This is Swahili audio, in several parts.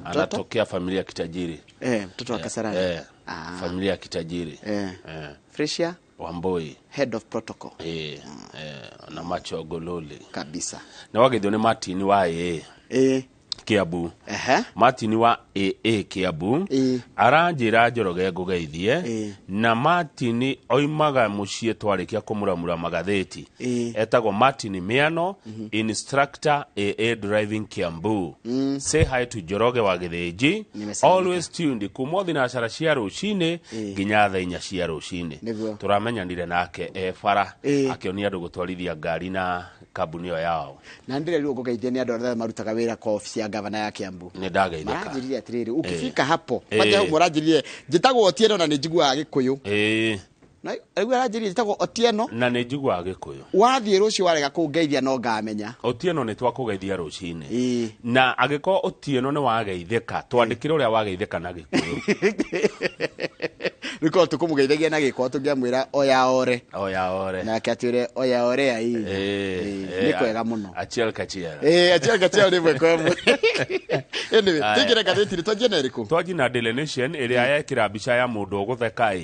Anatokea familia kitajiri. Mtoto wa Kasarani. Familia kitajiri. Freshia Wamboi, head of protocol. Na macho gololi Kabisa. Na wagethio ni Martin wa Kiabu. Martin wa Kiabu. Aranjira Njoroge ngugeithie. Na Martin oimaga mucie twarikia kumuramura magatheti. Etagwo Martin Miano, instructor driving Kiambu. Say hi to Njoroge wa Githĩnji. Always tuned kuma thinacara cia rucine nginya thaa 4 cia rucine. Turamenyanire nake bara akionia andu gutwarithia ngari na kabuni yo yao. Na ndire riu ngugeithie ni andu othe marutaga wira kwa ofisi ya gavana ya Kiambu. Ni ndageithika. Maranjirie atiriri ukifika hapo. Kwaja muranjirie njitagwo Otieno na njiguaga Gikuyu. Na riu aranjirie njitagwo Otieno na njiguaga Gikuyu. Wathie rucio warega kungeithia no ngamenya. Otieno ni twakugeithia rucine. Na agiko Otieno ni wageithika twandikire uria wageithika na Gikuyu. Niko tukumugeithagia na Gikuyu tungiamwira oyaore. Na katire oyaore ai. Ni kwega muno. Achiel kachiel. Achiel kachiel ni mwekwe. Anyway, tigire gatheti ni twajina eriku. Twajina Daily Nation iria yekira mbica ya mundu gutheka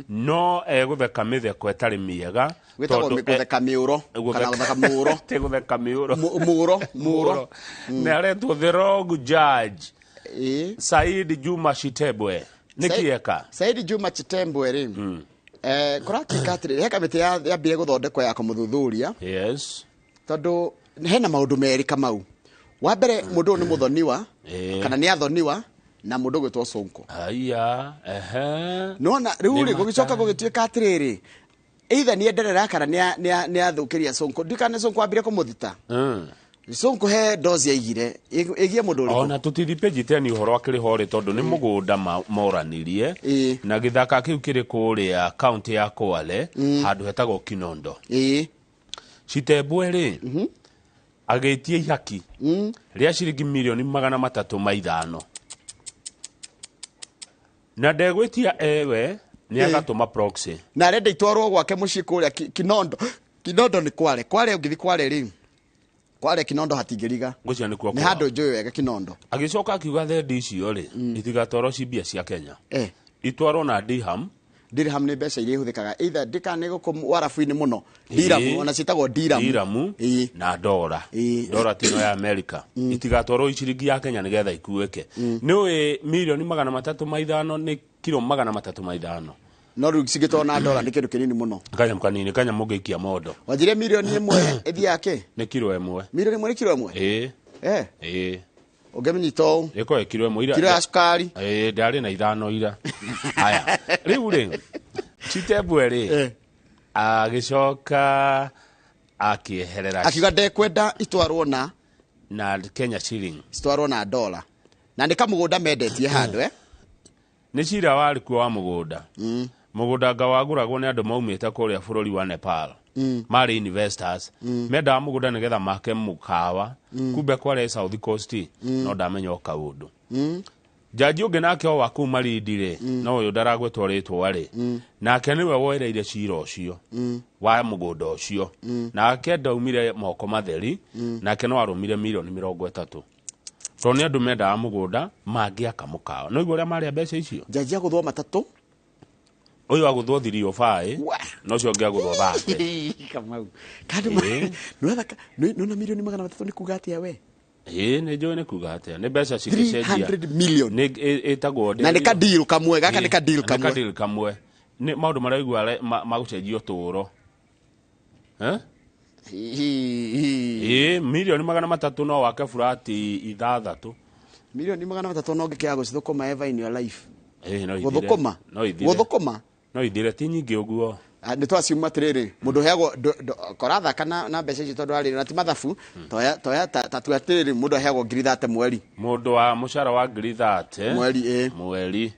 no gutheka mitheko etari miega. Wetagwo gutheka miuro kana gutheka muuro. Te gutheka miuro. Muuro. Ne aretwo the wrong judge. Said Juma Chitembwe. Nikieka. Said Juma Chitembwe ri. Kuraki katire heka mite ya bie guthondekwa ya kumuthuthuria. Yes. Tondu hena maundu meri kamau. Wa mbere mundu ni muthoniwa kana ni athoniwa na mundu gwitwo Sonko. Aya, Nona riu ri gugicoka gugituika atiriri. Either ni enderera kana ni athukiria Sonko. Ndikane Sonko ambire kumuthita. Sonko he dozi yaigire igie mundu ri. Ona tutithipe teni uhoro akiri hore tondu ni mugunda moranirie na githaka kiu kiri kuria county ya Kwale handu hetagwo Kinondo. Chitembwe ri ageitie ihaki ria ciringi milioni 305 na ndegwitia ewe ni agatuma proxy na renda itwarwo gwake mucii kuria Kinondo ni Kwale ungithi Kwale ri Kwale Kinondo hatingiriga ngucia ni kuo ni handu njoyo wega Kinondo agicoka akiuga thendi icio ri itigatoro cibia cia Kenya itwarwo na dirham ni mbeca iria ihuthikaga either ndikane guku warafu-ini muno dirham ona citagwo dirham na dola tino ya America itigatwarwo ciringi ya Kenya nigetha ikuweke ni milioni 305 ni kilo 305 no riu cigitwo na dola ni kindu kinini muno kanya mugikia modo wajire milioni 1 ethi yake ni kilo 1 milioni 1 ni kilo 1 Ogeminyito eko kilo 1 ira kilo ya sukari ndari na 5 ira haya riu ri Chitembwe ri agicoka akieherera akiuga ndekwenda itwarwo na Kenya shilling itwarwo na dola na ndika mugunda mendetie handu ni cira wari kuo wa mugunda mugunda ngawaguragwo ni andu maumite kuria bururi wa Nepal mari investors menda mugunda nigetha make mukawa kumbe kware South Coast no ndamenya kaundu jaji ungi nake o waku marindire no uyu ndaragwetwo ritwo ari nake niwe woireire cira ucio wa mugunda ucio nake ndaumire moko matheri nake no arumire milioni 30 to ni andu menda mugunda mangiaka mukawa no igwo ria mari mbeca icio jaji aguthwo matatu uyu aguthwo 305 no cio ngiaguthwo 30 kamau kandi no milioni 300 ni kuga atia we ni njoi ni kuga atia ni mbeca cikicenjia 300 million ni etagwo na ni ka deal kamwe gaka ni ka deal kamwe ni maundu maraigua magucenjio turo milioni 300 no wake furati 6 milioni 300 no ngikia gucithukuma ever in your life no guthukuma no ithire ti nyingi uguo ni twaciuma atiriri mundu heagwo koratha kana na mbeca icio tondu ari na ti mathabu toya tatu atiriri mundu heagwo 30 mweri mundu wa mushara wa 30 mweri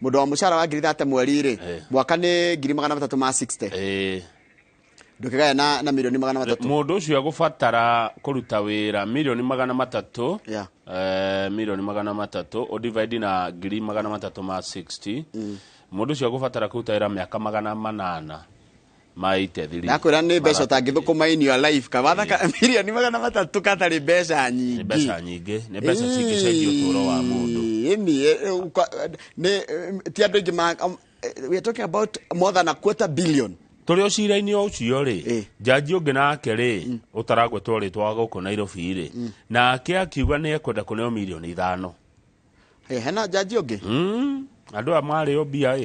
mundu wa mushara wa 30 mweri ri mwaka ni 360 ndukigaya na milioni 300 mundu ucio agubatara kuruta wira milioni 300 milioni 300 o divide na 360 mundu ucio agubatara kuruta wira miaka 800 maite thiri nakwira ni mbeca utangithukuma in your life kabatha milioni 300 katari mbeca nyingi ni mbeca nyingi ni mbeca cingicenjia uturo wa mundu ni ti andu ingi we are talking about more than $250 billion turi o cira-ini ucio ri jaji ungi nake ri utaragwetwo ritwa guku Nairobi ri nake akiuga ni ekwenda kuneo milioni 5 hena jaji ungi andu a mari o bia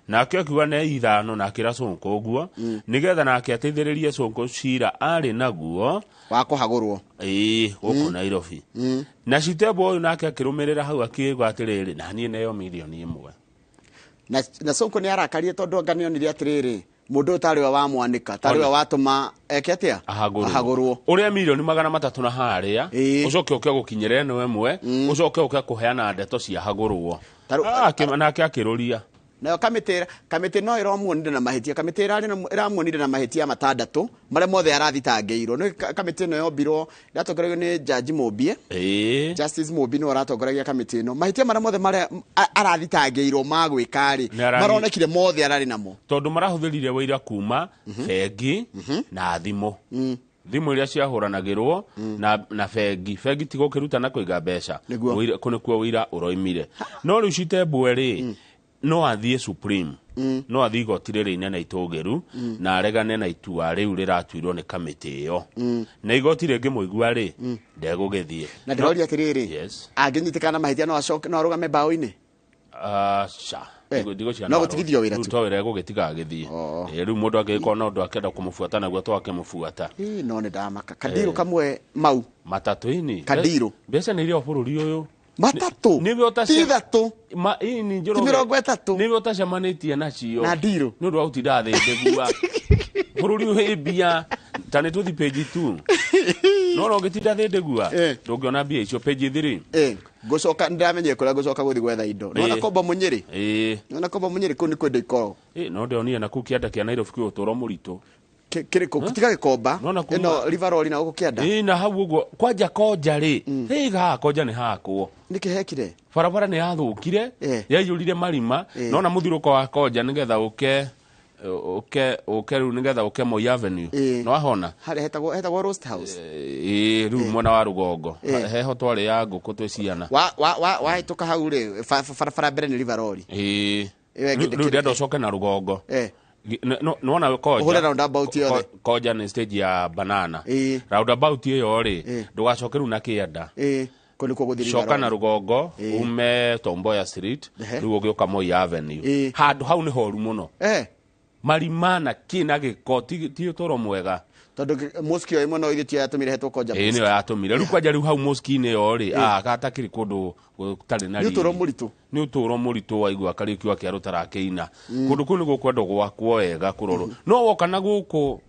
nake akiuga ne 5 na akira Sonko guo nigetha nake ateithiririe Sonko cira ari naguo wa kuhagurwo guku Nairobi na Chitebo uyu nake akirumirira hau akiuga atiriri na nie neo milioni 1 na Sonko ni arakarie tondu nganionire atiriri mundu utari wa mwanika tari wa watuma eketia ahagurwo uria milioni 300 na haria ucoke uke gukinyira eno emwe ucoke uke kuheana ndeto cia hagurwo nake akiruria nayo kamite no iramuonire na mahitia kamite iramuonire na mahitia 6 maria mothe arathitangĩirwo no kamite no yombirwo iratongoregio ni Judge Mobie Justice Mobie no aratongoragia kamite no mahitia maria mothe maria arathitangĩirwo magwikari maronekire mothe arari namo tondu marahuthirire wira kuma bengi na thimu thimu iria ciahuranagirwo na bengi tigukiruta na kuiga mbeca kunikuo wira uroimire no riu Chitebo ri no athie Supreme no athie igoti inene itogeru na aregane na itua riu riratuirwo ni kamiti iyo na igoti ringi muigua ri ndegugithie na ndiroria atiriri anginyitikana mahitia no acoke no arugame bao-ini no gutigithio wira tu twawira gugitiga githie riu mundu angikona undu akenda kumufuata naguo twakimufuata no ni ndamaka Kadiru kamwe mau matatu-ini Kadiru mbeca ni iria bururi uyu matatu ithatu ini njoro mirongo itatu niwe utacemanitie nacio na Ndiru ni undu autinda thindegua bururi uhibia tani tuthi page 2 no no gitinda thindegua ndungiona mbia icio page 3 gucoka ndamenye kuria gucoka guthi gwetha indo no na komba munyiri na komba munyiri kuni kwenda ikoro no ndionire na kukianda kia Nairobi kwi uturo murito kiriko kutiga gikomba ino river roll na ukianda na hau uguo kwanja koja ri ga koja ni hakwo nikihekire barabara ni yathukire yayurire marima no na muthiruko wa koja nigetha uke riu nigetha uke Moi Avenue no ahona hetagwo Roast House riu mwena wa rugongo heho twari ya nguku twi ciana wa hituka hau ri barabara mbere ni river roll riu ndio coke na rugongo no na koja hore roundabout yothe koja ni stage ya banana roundabout iyo ri ndugacokeru na kienda kuni kwa guthiri coka na rugongo ume Tomboya Street riu ugiuka Moi Avenue handu hau ni horu muno marimana kina giko ti utoro mwega tondu mosque imwe no ithiti yatumire hetwo koja ni yatumire riu kwanja riu hau mosque ni yo ri gatakiri kundu gutari na ni uturo muritu waigua karikio akiarutarakeina kundu kuni gukwenda gwakwo wega kuroro no woka na guku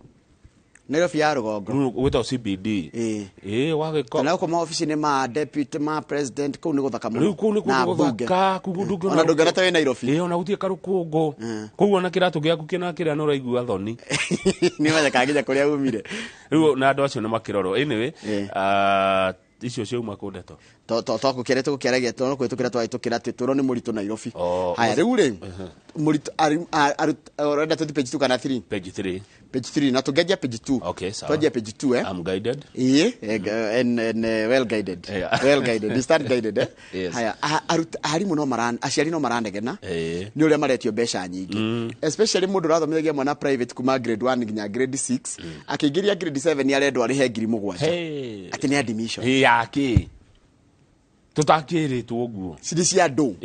Nairobi ya rugongo without CBD wagiko kana uko maofici ni ma deputy ma president kuu ni guthaka muno kuni guthaka kugudugu ona ndungereta we Nairobi ona gutie karukungo kuu ona kiratu giaku kina kiria no raigua thoni ni wale kaginya kuria umire riu na andu acio ni makiroro anyway icio ciauma kundeto to gukire tukukiragia to no kwitukira twaitukira tituro ni muritu Nairobi haya riu ri muritu orenda tuthi page 2 kana 3 page 3 na tugeja page 2 okay sawa tugeja page 2 I'm guided and well guided start guided haya arimu no aciari no marandegena ni uria maretio mbeca nyingi especially mundu rathomithagia mwana private kuma grade 1 nginya grade 6 akiingiria grade 7 ni arendwa rihe 7,000 ati ni admission yake tutakiritwo guo cidi cia ndu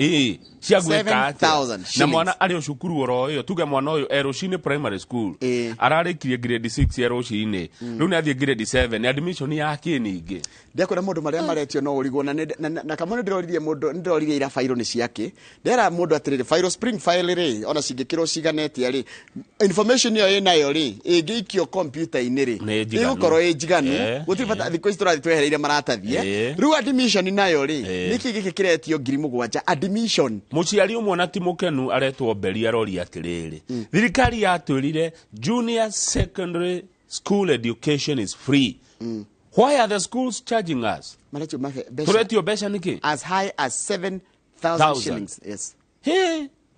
cia gwika 7,000 na mwana ari cukuru oro yo tuge mwana uyu Eroshine primary school ararikirie grade 6 Eroshine riu ni athie grade 7 admission yake ningi ndekora mundu maria maretio no urigwo na kamone ndiroririe mundu ndiroririe ira fairo ni ciake ndera mundu atirire fairo spring file ri ona cingikirwo ciganete ri information yo inayo ri ingikio computer ini ri igukorwo ijiganu gutifata thiko istura twehereire maratathie riu admission inayo ri niki giki kiretio 7,000 admission muciari umwe na timukenu aretwo mberi arori atiriri thirikari yatwirire junior secondary school education is free why are the schools charging us turetio besha niki as high as 7,000 shillings yes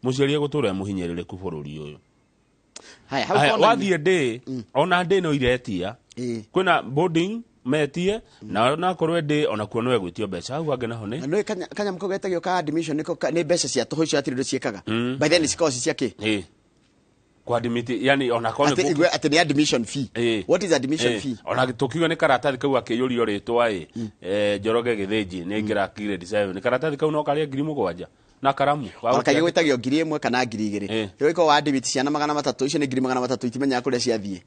muciari gutura muhinyerere ku bururi uyu Haya, wathie day ona day no iretia kwina boarding metie na korwe day ona kuo no egwitio beca hau ange naho ni no kanya mko getagio ka admission ni beca cia toho icio atirido ciekaga by then is course ciake kwa admit yani ona kone ati ni admission fee. What is admission fee? Ona tukiuga ni karatathi kau akiyurio ritwa Njoroge Githinji ni ngira grade 7 ni karatathi kau no kari 7,000 na karamu wakage gwetagio 1,000 kana 2,000 yo iko wa admit ciana 300 icio ni 300 itimenya kuria ciathie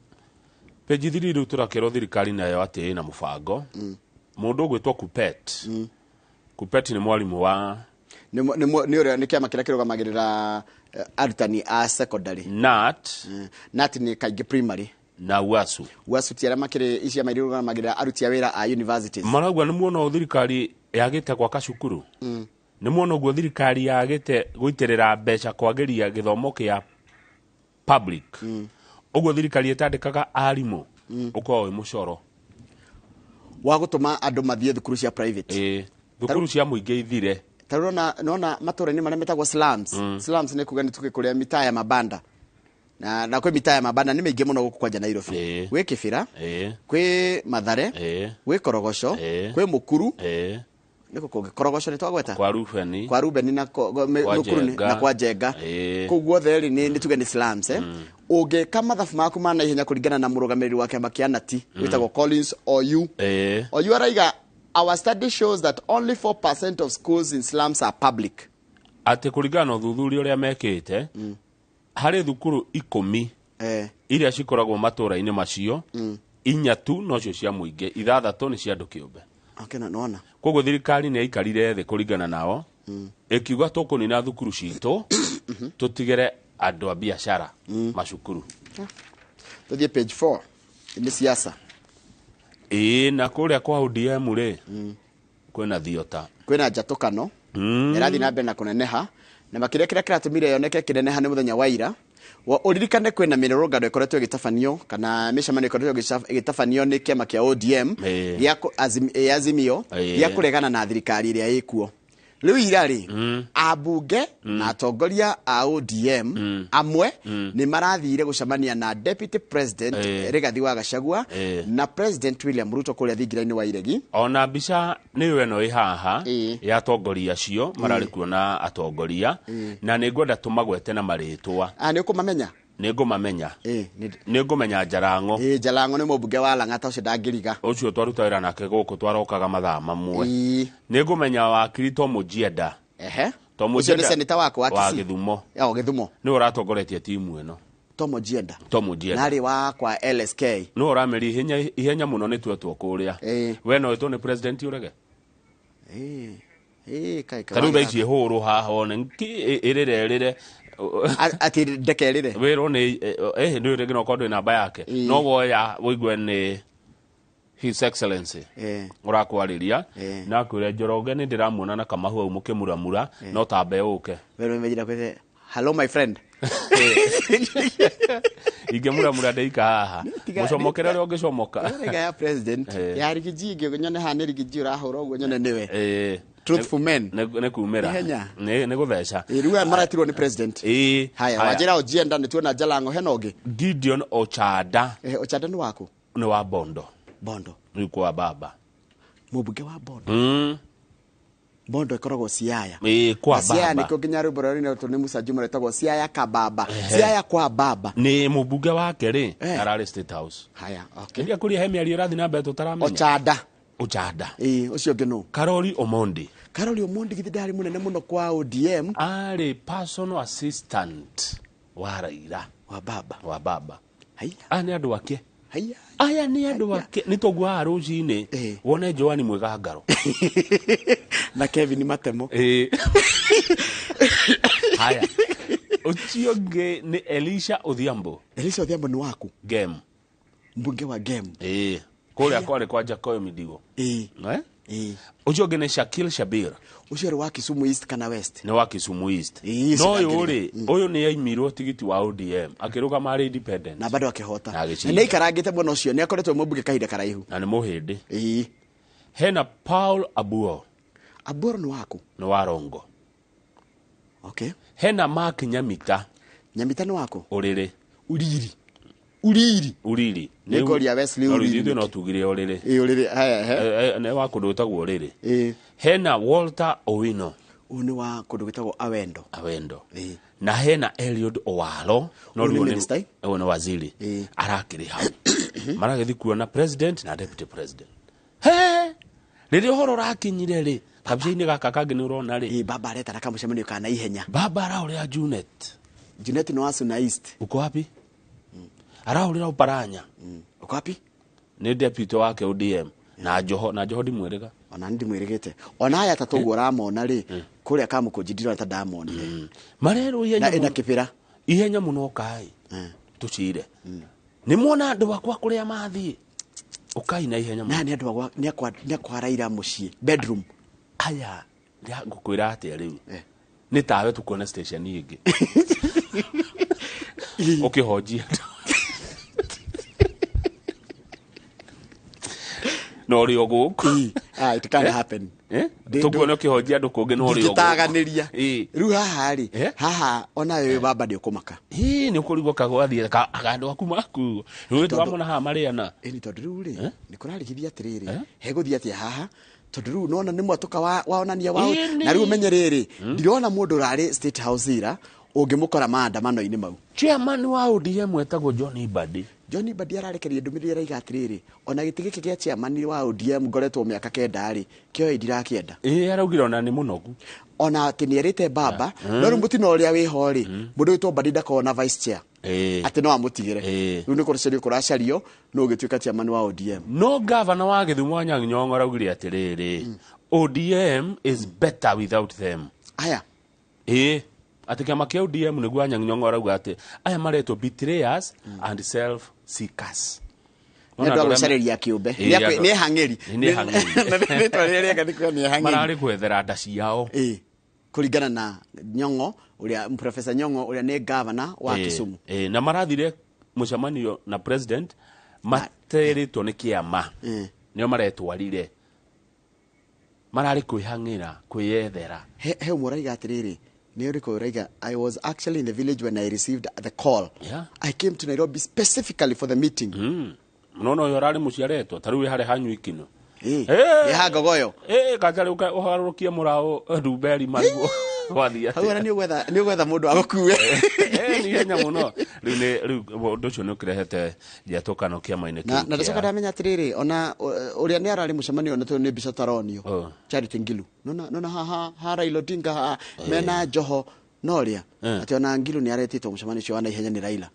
page 3 riu turakero thirikari nayo ati ina mubango mundu gwitwa Kupet ni mwalimu wa ni ore ni kiama kiria kirugamagirira arutani a secondary nat ni kaige primary na wasu tiara makire icia mairugamagirira aruti a wira a universities maragwa ni muono thirikari yagite kwa kacukuru ni muono gwo thirikari yagite guiterera mbeca kwageria githomo kia public ogwo thirikari etandikaga arimu uko wi mucoro wa gutuma andu mathie thukuru cia private thukuru cia muingi ithire tarona matura ni metagwo slums ni kuga ni tukikuria mitaa ya mabanda na kwe mitaa ya mabanda ni meingi muno guku kwanja Nairobi gwi Kibira kwi Mathare gwi Korogosho kwi Mukuru niko Korogosho ni twagweta kwa Rubeni na Mukuru na kwa Jenga kugwo theri ni tuge ni slums uge kama mathafu maku mana ihenya kuringana na murugamiriri wake makianati witagwo Collins or you araiga our study shows that only 4% of schools in slums are public. Ate kuringana uthuthuria uria mekite hari thukuru 10 iria cikoragwo matura-ini macio inya tu no cio cia muingi 6 ni cia andu kiumbe. Okay, naona koguo thirikari ni aikarire thi kuringana nao ikiuga tukunina thukuru citu tutigere andu a biashara macukuru. Tuthie page 4 ni siasa na kuria kwa ODM ri kwina thiota kwina njatukano irathi na mbere na kuneneha na makire kira kiratumire yoneke kineneha ni muthenya wa ira uririkane kwina mirorongano ikoretwo igitafanio kana micemano ikoretwo igitafanio ni kiama kia ODM ya azimio ya kuregana na thirikari iria ikuo riu irari abunge na atongoria a ODM amwe ni marathire gucemania na deputy president Rigathi wa Gachagua na president William Ruto kuria thingiraini wa iregi ona mbica ni weno ihaha ya atongoria cio marari kuona atongoria na ni ngwenda tumagwete na maritwa ni ukumamenya ningumamenya ningumenya Jalango Jalango ni mubunge wa Lang'ata ucio ndangiriga ucio twaruta wira nake guku twarokaga mathaa mamwe ningumenya wakiri Tomujienda ucio ni senator wako wa Githumo ni uratongoretie timu eno Tomujienda nari wa kwa LSK no urameri ihenya muno ni twetwo kuria we no eto ni president urege kai taru thaici huru haha one nki irire ati ndekerire wero ni ndio rege no kondo namba yake no woya woigwe ni His Excellency urakwariria na kwire Njoroge ni ndiramuona na Kamahua umukimuramura no tambe uke wero imejira kwete hello my friend igemuramura ndeika haha mucomokera rio ngicomoka rega ya president ya rigiji nyone ha ni rigiji urahura uguo nyone niwe truthful men ne kumera ne gutheca riu maratirwo ni president haya wajira Ojienda ni tuona Jalango henoge Gideon Ochada Ochada ni wako ni wa Bondo ni kwa baba mubunge wa Bondo Bondo ikoragwo Siaya kwa baba Siaya niko nginya ruborori na tuni Musa Juma retagwo Siaya kababa Siaya kwa baba ni mubunge wake ri arari State House haya okay ndia kuri hemi ali rathi na mbeto taramenya Ochada ucio ngeno Karoli Omondi githidari munene muno kwa ODM ari personal assistant wa Raila wa baba haya ni andu ake aya ni andu ake nitogwa rucini wone Joani Mwegangaro na Kevin Matemo haya ucio nge ni Elisha Odhiambo ni waku game mbunge wa game kuria kwari kwa Jacob Midigo ucio nge ni Shakil Shabir ucio wa Kisumu East kana West ni wa Kisumu East no yuri uyu ni aimirwo tigiti wa ODM akiruga mari independent na bado akihota na ikarangite bono ucio ni akoretwo mubunge kahinda karaihu na ni muhindi hena Paul Abuo ni waku ni wa Rongo okay hena Mark Nyamita ni wako uriri Uriri nikoria Wesley Uriri no tugire orire uriri haya ne wa kundu gitagwo orire hena Walter Owino uni wa kundu gitagwo Awendo na hena Eliud Owalo no ni minister one waziri arakiri hau maragethi kuona president na deputy president he riri horo rakinyire ri kabisa-ini gaka kangi ni urona ri baba areta na kamucemanio kana ihenya baba araurira Junet no asu na east uko wapi araurira Uparanya uko wapi ni deputy wake ODM na Joho ndimwirega ona ndimwirigite ona haya tatugo ramona ri kuria kamukujindira ta damonire marero ihenya na kipira ihenya muno kai tucire ni muona andu bakwa kuria mathie ukai na ihenya na ni andu bakwa ni akwaraira mucii bedroom aya ya ngukwira ati riu ni tawe tukona station ingi ukihojia no ri oguku it can't happen tukuona ukihojia andu kungi no ri oguku gitaganiria riu haha ri haha ona wewe baba ndi ukumaka ni ukurigwo kagwathie agandu aku maku riu twamona ha mariana ni tondu riu ri ni kurarigithia atiriri heguthia atia haha tondu riu nona ni mwatoka waonania wao na riu menye riri ndirona mundu rari State House ira ungimukora maandamano-ini mau chairman wa ODM etagwo John Badi ararekeria ndumirire raiga atiriri ona giti giki gia chairman wa ODM ngoretwo miaka kenda ri kio ndirakienda araugire ona ni munogu ona ati ni erite baba no mutino uria wiho ri mundu witwo Badi ndakona vice chair ati no amutigire riu ni kurucerio kuracario no gituika chairman wa ODM no governor wa Githumo Anyang' Nyong'o araugire atiriri ODM is better without them aya ati kama kia ODM niguo Anyang' Nyong'o arauga ati aya maretwo betrayers and self seekers ndio gucareria kiumbe ni hang'eri marari gwethera nda ciao kuringana na Nyong'o uria Professor Nyong'o uria ni governor wa Kisumu na marathire mucemanio na president materitwo ni kiama nio maretwarire marari kwihang'ira kwiyethera he umuraiga atiriri I was actually in the village when I received the call. I came to Nairobi specifically for the meeting. No yorari muciaretwo tariu hare hanyu ikino. Hagogoyo. Kajari uharukia murao nduberi marigo. Wathia. Hawe ni gwetha mundu agokue. Ni henya muno. Riu ndocio ni ukirehete ndiatokano kiama-ini na ndacoka ndamenya atiriri ona uria ni arari mucemanio na ni Bishop Taronio Charity Ngilu nona ha Raila Odinga mena Joho noria ati ona Ngilu ni aretitwo mucemanio cio wana ihenya ni Raila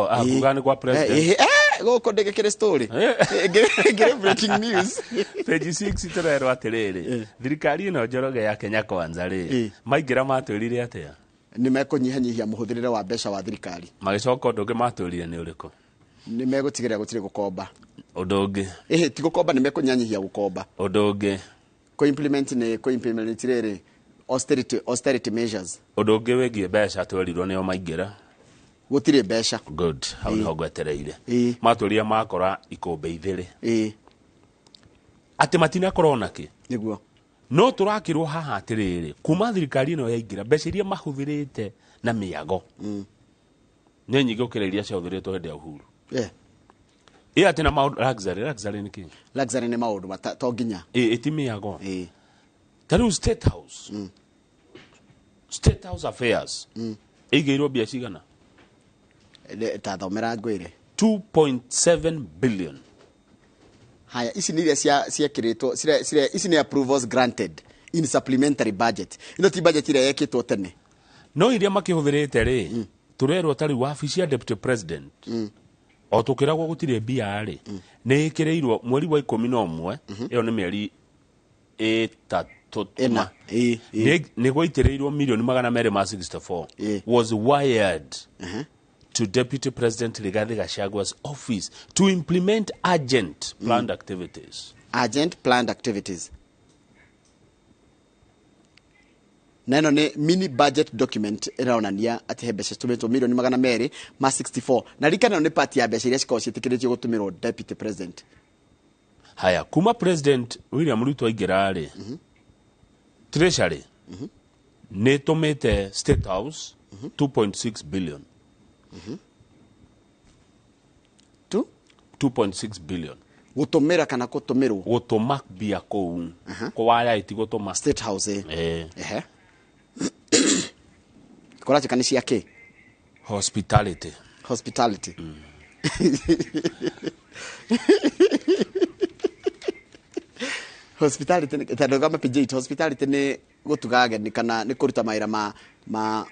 akugani kwa president goko ndegekere story ngere breaking news page 6 turero atiriri thirikari ino njoroge ya Kenya Kwanza ri maingira matwirire atia ni mekunyihanyihia muhuthirire wa mbeca wa thirikari magicoka ndungi matwirire ni uriku ni megutigira gutire gukomba udungi ti gukomba ni mekunyanyihia gukomba udungi ko implement riri austerity measures udungi wigie mbeca twerirwo nio maingira gutire mbeca good how ni hogwetereire matwiria makora ikombe ithiri ati matina corona ki niguo no turakirwo haha atiriri kuma thirikari ino yaingira mbeca iria mahuthirite na miago ni nyingi ukireria cia uthiritwo hindi ya uhuru ati na luxury ni ki luxury ni maundu to nginya iti miago tariu State House affairs igeirwo mbia cigana ta thomera ngwire 2.7 billion haya ici ni iria ciakiritwo ici ni approvals granted in supplementary budget ino ti budget iria yekitwo tene no iria makihuthirite ri turerwo tari wabici ya deputy president o tukiragwo gutire mbia ri ni ikireirwo mweri wa 11 iyo ni mieri 3 ni gwaitireirwo milioni 264 was wired to Deputy President Rigathi Gachagwa's office to implement urgent planned activities. Neno ni mini budget document iraonania ati hebesha tumeto milioni 264 na rikana ni party ya besha iria cikao ciitikiritio gutumirwo Deputy President. Haya kuma President William Ruto aingirari Treasury netumite State House 2.6 billion 2.6 billion gutumira kana gutumirwo gutuma bia kou kwaya iti gutuma State House korache kanisi yake hospitality hospitality tando kama PJ hospitality ni gutugaga ni kana ni kuruta maira ma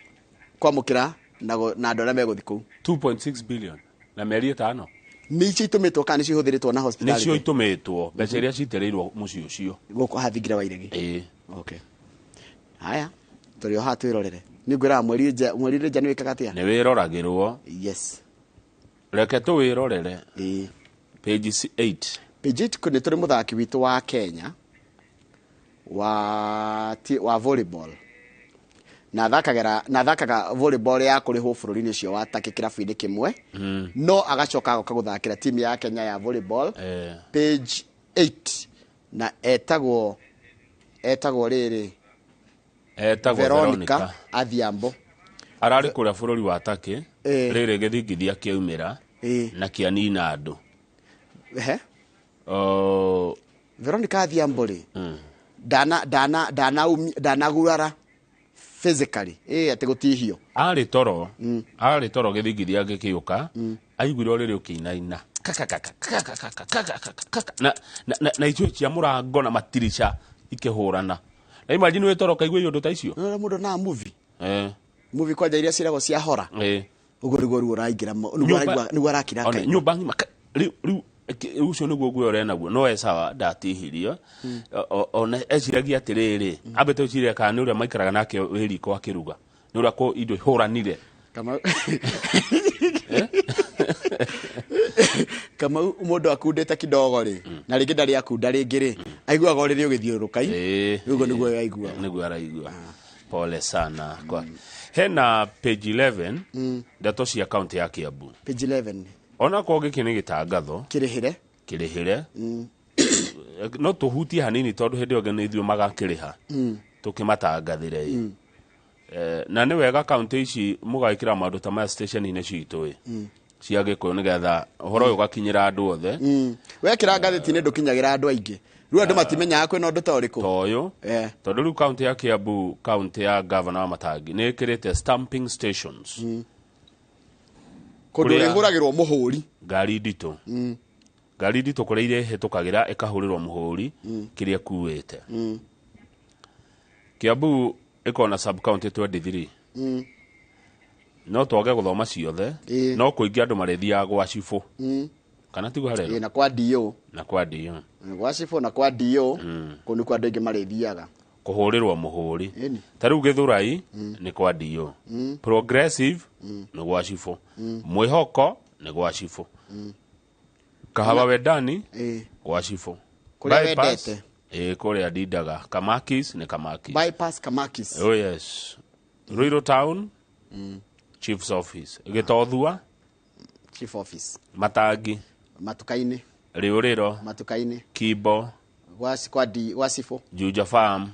kwamukira na andu aria meguthiku 2.6 billion na meri 5 nici itumitwo kana nici huthiritwo na hospitality nicio itumitwo mbeca iria citereirwo muci ucio guku hathingira wa iregi okay haya turi o hatwirorere ni ngwira mweri reja ni wikaga atia ni wiroragirwo yes reke tu wirorere page 8 page 8 kuni turi muthaki witu wa Kenya wa volleyball na thakaga volleyball ya kurihwo bururi-ini ucio wa Turkey kirabu-ini kimwe no agacoka akaguthakira timu ya Kenya ya volleyball page 8 na etagwo Veronica Adhiambo arari kuria bururi wa Turkey riri githingithia kiaumira na kianina andu Veronica Adhiambo ri dana gurara physically ati gutihio ari toro githingithia gikiuka aiguire riri ukinaina na icio cia murango na matirisha ikihurana na imagine we toro kaigwe yundu ta icio mundu na movie movie kwa iria ciragwo cia hora ugurigoru uraingira ni arakira kai nyumba riu ucio niguo gwe ore naguo no sawa ndatihirio ona eciragia atiriri abete uciria kana ni uria maikaraga nake wiri kwa kiruga ni uria ko indo ihuranire kama mundu akundete kidogo ri na ringi ndari akunda ringi ri aiguaga riri ugithiurukai ugo niguo aigua niguo araigua pole sana kwa hena page 11 ndeto cia account ya Kiambu page 11 ona ko gikini gitangatho kirihire no tuhutie hanini tondu hindi oge ni ithuo magakiriha tukimatangathire na ni wega account ici mugaikira maundu ta ma station ine citu cia gikuyu nigetha uhoro uyu gakinyira andu othe wekira ngatheti-ini ndukinyagira andu aingi riu andu matimenyaga kwina undu ta uriku toyo tondu riu county ya Kiambu county ya governor wa Matangi ni ikirite stamping stations kundu ringuragirwo muhuri ngari ndito kuria ire hitukagira ikahurirwo muhuri kiria kuwite Kiambu ikona sub county 23 no twage guthoma ciothe no kuingia andu marethia gwa cifu kana tigo harero na kwa dio gwa cifu na kwa dio kunu kwa ndege marethiaga kuhurirwo muhuri tariu githurai ni kwa dio progressive ni gwa cifu mwihoko ni gwa cifu kahaba wedani gwa cifu kuria wendete kuria didaga Kamakis ni Kamakis bypass Kamakis oh yes Ruiru town chief's office gitothua chief office Matangi matukaini Riuriro matukaini Kibo wasifu Juja farm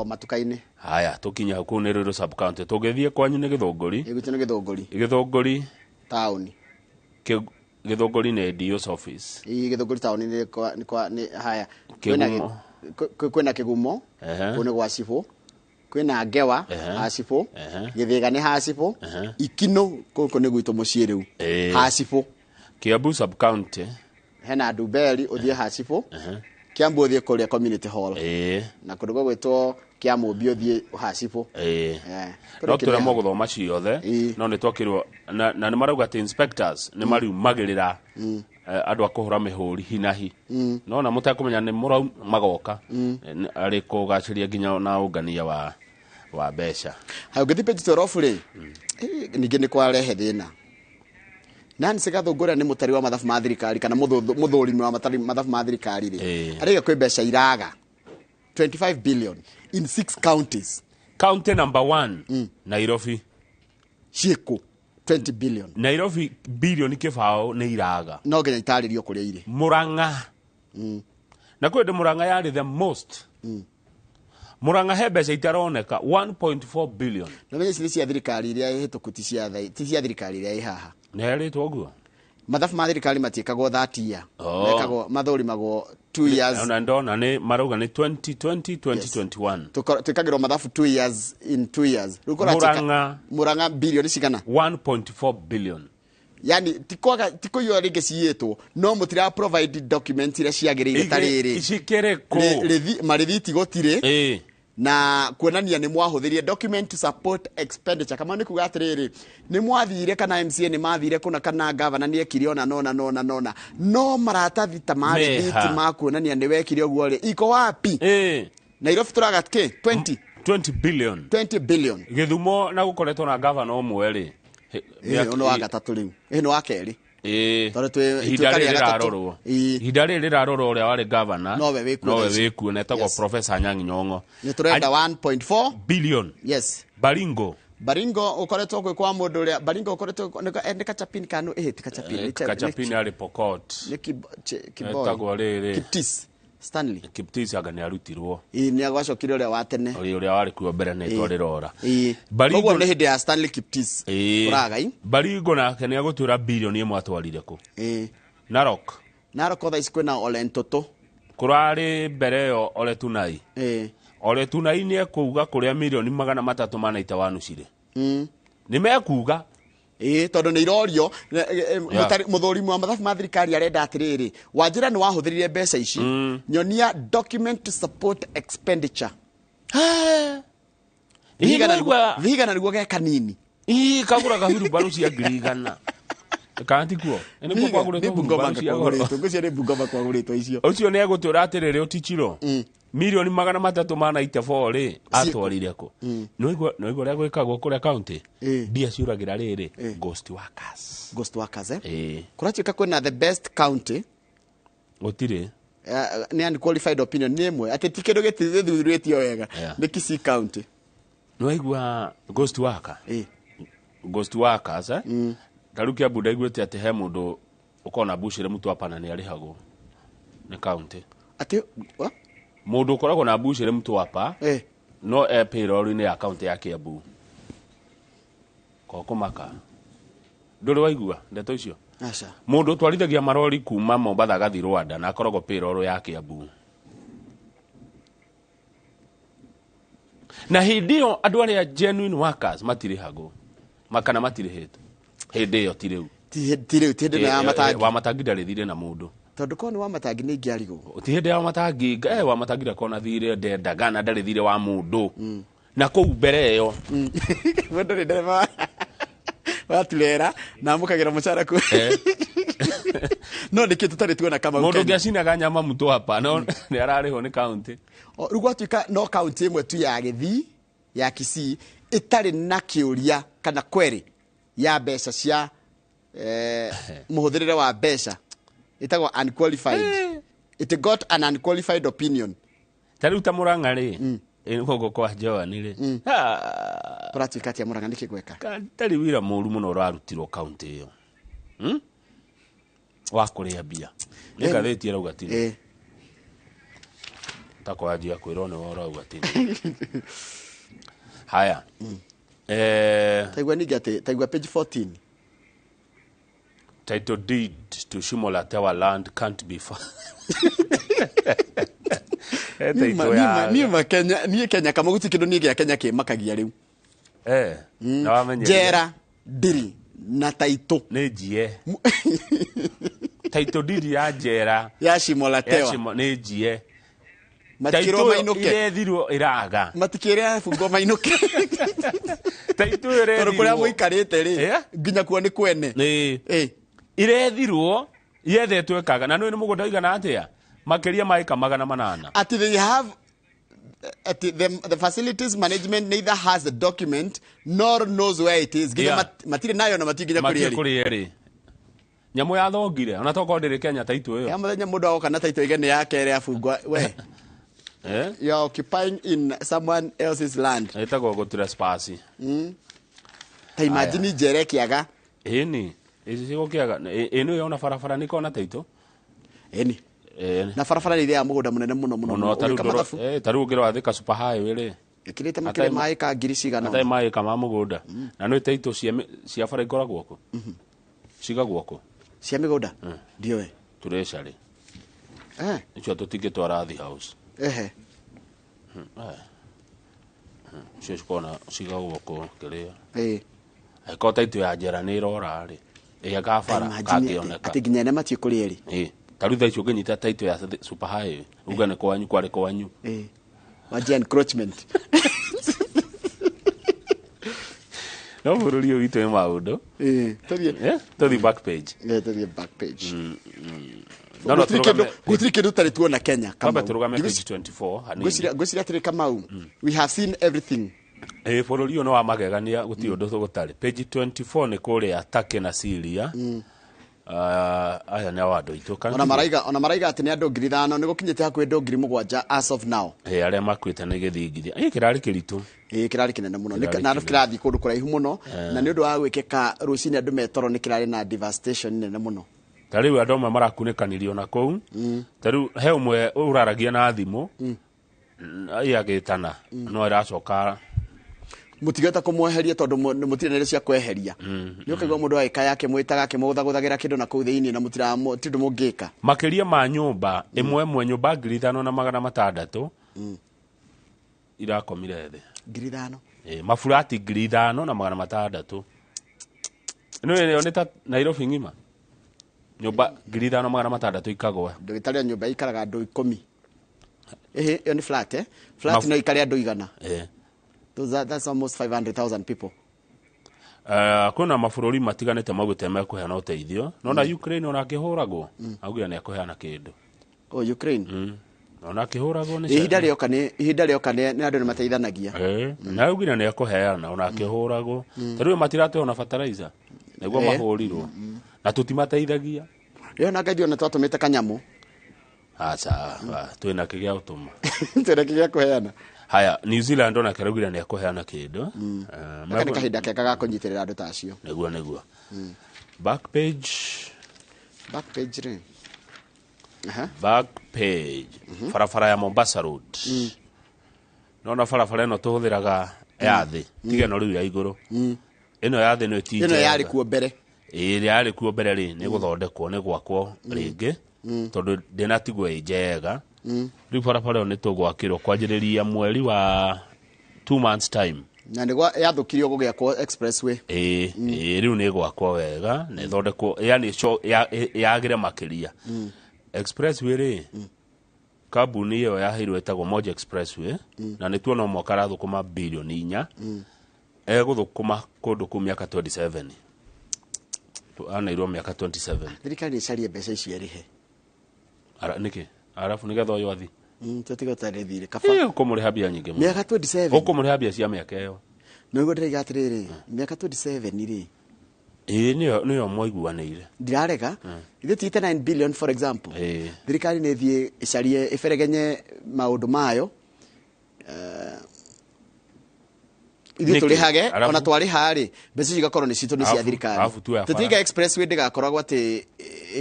matukaini haya tukinya ku ni Ruiru sub county tugethie kwanyu ni Githunguri Githunguri town Githunguri ni DO's office Githunguri town ni haya kwina Kigumo kune gwa cifu kwina Ngewa hacifu Githiga ni hacifu Ikino kuko ni gwitu mucii riu hacifu Kiambu sub county hena Dubeli uthie hacifu Kiambu uthie kuria community hall na kundu gwitwo Kiambu uthie hacifu no turemo guthoma ciothe no ni twakirwo na ni marauga ati inspectors ni mariumagirira andu akuhura mihuri hinahi no na mutakumenya ni murau magoka ari kugaciria nginya na ungania wa besha ha ugithi page torofu ri ningi ni kwarehe thina nani sigathungura ni mutari wa mathafu ma thirikari kana muthurimi wa mathafu ma thirikari ri ariga kwi besha iraga 25 billion in 6 counties county number 1 Nairobi Shiko 20 billion Nairobi billion kibao ni iraga no nginya itaririo kuria ire Muranga na kwende Muranga yari the most Muranga hebesha itaroneka 1.4 billion na menye cia thirikari iria ihitukuti cia thirikari iria ihaha neritwo guo mathabu ma thirikari matiĩkagwo 30 year mekagwo mathũrimagwo 2 years ona ndona nĩ marauga nĩ 2020 2021 twĩkagĩrwo mathabu 2 years in 2 years Murang'a bilioni cigana 1.4 billion. Yani tikũiywo rĩngĩ ciyĩtwo no mũtira provide document iria ciagĩrĩire ta rĩrĩ icikĩrĩkũ marĩthiti gũtirĩ na kuonania nĩ mwahũthĩrie document to support expenditure kama nĩ kuga atĩrĩrĩ nĩ mwathire kana MCA nĩ mathire kuna kana governor nĩ ekire ona no maratathi ta marĩthiti ma kuonania nĩ wekire ũguo rĩ iko wapi Nairobi tũraga kĩ 20 billion Gĩthumo na gũkoretwo na governor ũmwe rĩ no wa gatatũ rĩu no wa kerĩ ihinda rĩrĩ rĩrarorwo ũrĩa warĩ governor nowe wĩkuo na etagwo Professor Nyang'i Nyong'o nĩ tũrenda 1.4 billion. Yes. Baringo ũkoretwo gwĩ kwa mũndũ ũrĩa Baringo ũkoretwo nĩ Kachapini kanu Kachapini arĩ Pokot etagwo rĩrĩ Kiptis anga nĩ arutirwo nĩ agwacokire ũrĩa wa tene ũrĩa warĩ kuo mbere nĩ twarĩrora Baringo nĩ hĩndĩ ya Stanley Kiptis ũragai Baringo nake nĩ agũtwĩra bilioni ĩmwe atwarire kũ Narok thaa ici kwĩna Ole Ntoto kũrarĩ mbere ĩyo Ole Tunai nĩ ekuga kũrĩa milioni 381 cirĩ nĩ mekuga tondũ nĩ irorio mũthũrimi wa mathabu ma thirikari arenda atĩrĩrĩ Wanjĩra nĩ wahũthĩrire mbeca ici nyonia document to support expenditure vigana nĩguo ge kanini kagũra gabiru baru cia 100 kanti kuo nĩ Bungoma kwagũrĩtwo icio ũcio nĩ egũtwĩra atĩrĩrĩ ũtichiro milioni 384 rĩ atwarire kũ no igua rĩa gwĩkagwo kũrĩa county mbia ciũragĩra rĩrĩ ghost workers kũratuĩka kwĩna the best county gũtirĩ nĩ unqualified opinion nĩ ĩmwe atĩ ti kĩndũ gĩtithurĩtio wega nĩ Kisii county no igua ghost workers taru kia buda igwete ati he mundu ukona bushire mtu hapa na arihagwo ni county ati mundu ukoragwo na bushire mtu hapa no payroll ni account yake ya bu kokomaka nduri waigua ndeto icio acha mundu twarithagia marori kuma Mombatha gathi Rwanda na akoragwo payroll yake ya bu na hindio andu aria genuine workers matirihagwo makana matirihĩtwo hĩndĩ ĩyo ti rĩu ti hĩndĩ ya matangi wa matangi ndarĩthire na mũndũ tondũ ko nĩ wa matangi nĩ ingĩarigwo ti hĩndĩ ya matangi wa matangi ndakona thire ndendaga na ndarĩthire wa mũndũ na kũu mbere ĩyo mũndũ nĩ ndereba waturera na mũkagĩra mũcara ku no nĩkĩ tũtarĩ tuona kama mũndũ ngĩacinaga nyama mtu hapa no nĩ ararĩho nĩ county rĩu gwatuĩka no county ĩmwe tu ya Gĩthii ya Kisii itarĩ na kĩũria kana query ya mbeca cia mũhũthĩrĩre wa mbeca itagwo unqualified it got an unqualified opinion tariu ta Murang'a rĩ nĩguo kwa Joan rĩ tũratuĩka atĩa Murang'a nĩkĩ gweka tari wĩra mũru mũno ũrarutirwo county ĩyo wa kũrĩa mbia nĩ gathĩti ĩrauga tiri takwanjia kwĩrwo nĩ worauga tiri haya taigua ningĩ atĩ taigua page 14 title deed to Shimolatewa land can't be found. Niĩ Kenya kama gũtirĩ kĩndũ niĩ gĩa Kenya kĩmakagia rĩu na wamenye njera ndiri na taito nĩ njie title deed ya njera ya Shimolatewa nĩ njie matikĩrwo mainũke irethirwo iraga matikĩrĩa fungo mainũke taito irethirwo kũrĩa mũikarĩte rĩ nginya kuo nĩ kwene irethirwo yethetwo ikaga na nĩ mũgũnda igana atĩa makĩria maĩka 800 at they have at the facilities management neither has the document nor knows where it is ginya matirĩ nayo na matinginya kũrĩa rĩ nyamũ ya thongire ona toko ndĩrĩ Kenya taito ĩyo ya mũthenya mũndũ agoka na taito igene yake ĩrĩa afungwa we you are occupying in someone else's land etagwo go trespass ta imagine njere kiaga ĩni ĩcigo kiaga ĩno yona barabara nĩ kona taito ĩni na barabara nĩ ya mũgũnda mũnene mũno taru ngĩrwa thika super highway rĩ ikirite makire maĩ ka ngiri cigana atai maĩ kama mũgũnda na no taito cia bara ikoragwo kũ cigagwo kũ cia mĩgũnda ndiũĩ Treasury nicio tũtingĩtwara Athi House cio cikona cigagwo kũ kĩrĩa angĩkorwo taitũ ya njĩra nĩ ĩrora rĩ gabara kangĩoneka atĩ nginya ene matiĩ kũrĩ eri tarũ thaa icio ũngĩnyita taitũ ya super highway uga nĩ kwanyu kwarĩ kwanyu wajia encroachment no bũrũri ũyũ witũ nĩ maũndũ tũthiĩ back page gũtirĩ kĩndũ tarĩ tuona Kenya Kamau tũrũgame page 24 ngwĩciria atĩrĩ Kamau we have seen everything bũrũri ũyũ nĩ wa magegania gũtirĩ ũndũ gũtarĩ page 24 nĩ kũrĩa Turkey na Syria aya nĩ andũ aitũ ona maraiga atĩ nĩ andũ 5,000 nĩ gũkinyĩte hakuhĩ andũ 7,000 as of now arĩa makuĩte nĩ gĩthingithia kĩrarĩ kĩritũ kĩrarĩ kĩnene mũno na kĩrathiĩ kũndũ kũraihu mũno na nĩ ũndũ wa gwĩkĩka rũcinĩ andũ metoro nĩ kĩrarĩ na devastation nene mũno ta rĩu andũ amwe marakunĩkanirio na kũu ta rĩu he ũmwe ũraragia na thimũ agĩtana no ĩracoka mutigeta kumweheria tondu mutirĩ nere cia kweheria nĩ ũkaigua mũndũ agĩka yake mwĩtaga akĩmũgũthagũthagĩra kĩndũ na kũu thĩinĩ na tondũ mũngĩka makĩria ma nyũmba ĩmwe nyũmba 5,600 irakomire thĩ 5,000 mafurati 5,600 ĩno nĩ ta Nairobi ng'ima nyũmba 5,600 ikagwa ndũgĩtarĩa nyũmba ikaraga andũ 10 ĩyo nĩ flat flat no ikarĩ andũ 100 that's almost 500,000 people kuna mabũrũri matiganĩte maugĩte mekũheana ũteithio nona Ukraine ona akĩhũragwo augire nĩ ekũheana kĩndũ Ukraine ona akĩhũragwo nĩ ihinda rĩoka nĩ andũ nĩ mateithanagia na augire nĩ ekũheana ona akĩhũragwo tarĩu matirate ona fertilizer nĩguo mahũrirwo na tũtimateithagia na ngathi ona twatũmĩte kanyamũ aca twĩna kĩgĩa ũtũma twĩna kĩgĩa kũheana haya New Zealand ona kĩraugire nĩ ekũheana kĩndũ nĩ kahinda kega ga kũnyitĩrĩra andũ tacio nĩguo back page rĩ back page barabara ya Mombasa Road nona barabara ĩno tũhũthĩraga ya thĩ tiga ĩno rĩu ya igũrũ ĩno ya thĩ nĩ ĩtije ĩno yarĩ kuo mbere yarĩ kuo mbere rĩ nĩ gũthondekwo nĩ gwakwo rĩngĩ tondũ ndĩnatigwo ĩ njega rĩu barabara ĩyo nĩ tũgwakĩrwo kwanjĩrĩria mweri wa 2 months time na nĩguo yathũkirio gũgĩakwo expressway rĩu nĩ gwakwo wega na ĩthondekwo yani yagĩre makĩria expressway rĩ kambuni ĩyo yaheirwo ĩtagwo Moja Expressway na nĩ tuona mwaka arathũkũma bilioni 4 egũthũkũma kũndũ kũu mĩaka 27 anairwo mĩaka 27 thirikari ĩcarie mbeca icio ĩrĩhe nĩkĩ arafu nĩgetha ũyũ athi tũtigotarĩ thirĩ kaba ũkũmũrĩha mbia nyingĩ mũno mĩaka 27 ũkũmũrĩha mbia cia mĩaka ĩyo no ndĩraiga atĩrĩrĩ mĩaka 27 rĩ nĩyo mwaiguanĩire ndirarega ithe tite 9 billion for example thirikari nĩ thiĩ ĩcarie ĩberegenye maũndũ mayo ithuĩ tũrĩhage ona twarĩha rĩ mbeca cigakorwo nĩ citũ nĩ cia thirikari tũtiga expressway ndĩgakoragwo atĩ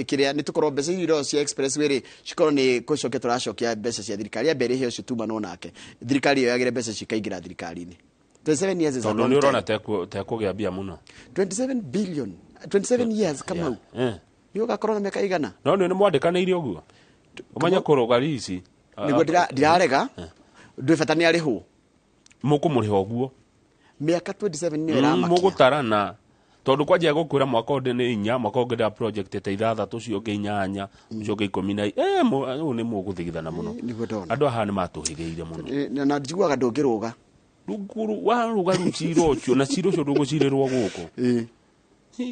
kĩrĩa nĩ tũkorwo mbeca iria cia expressway rĩ cikorwo nĩ kũcokia tũracokia mbeca cia thirikari ambere he ũcio tuma no nake thirikari ĩyo yagĩre mbeca cikaingĩra thirikari-inĩ 27 years is a long time. Tondũ nĩ ũrona tekũgĩa mbia mũno 27 billion 27 years Kamau nĩ ũgakorwo na mĩaka igana no nĩ mwandĩkanĩire ũguo ũmenya kũrũga ici nĩguo ndirarega ndwĩ bata nĩ arĩhwo mũkũmũrĩha ũguo mĩaka 27 nĩyo ĩramakia mũgũtarana tondũ kwanja gũkwĩra mwaka ũndĩ nĩ 4 mwaka ũngĩ nda project ta 6 ũcio ũngĩ 8 ũcio ũngĩ 10 ũyũ nĩ mũgũthigithana mũno andũ aha nĩ matũhĩgĩire mũno na njiguaga ndũngĩrũga ruguru waruga ruciro ũcio na ciro ũcio ndũgũcirĩrwo gũkũ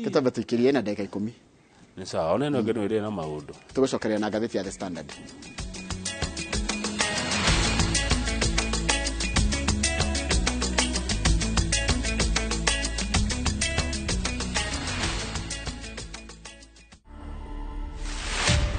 katamba tũikĩrie na ndagĩka 10 nĩ sawa ona ĩno ĩngĩ no ĩrĩ na maũndũ tũgũcokeria na ngathĩti ya The Standard